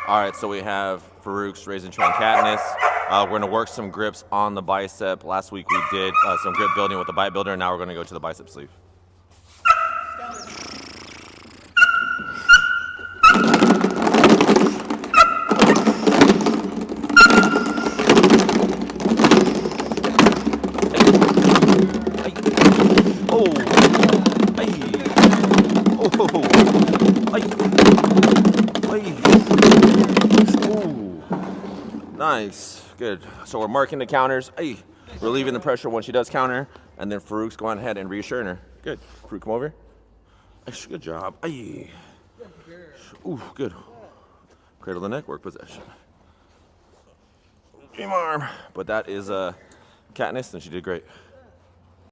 All right, so we have Farouk's raise and train Katniss. We're going to work some grips on the bicep. Last week we did some grip building with the bite builder, and now we're going to go to the bicep sleeve. Nice, good. So we're marking the counters, relieving the pressure when she does counter, and then Farouk's going ahead and reassuring her. Good. Farouk, come over. Good job. Ooh, good. Cradle the neck, work possession. Dream arm. But that is Katniss, and she did great.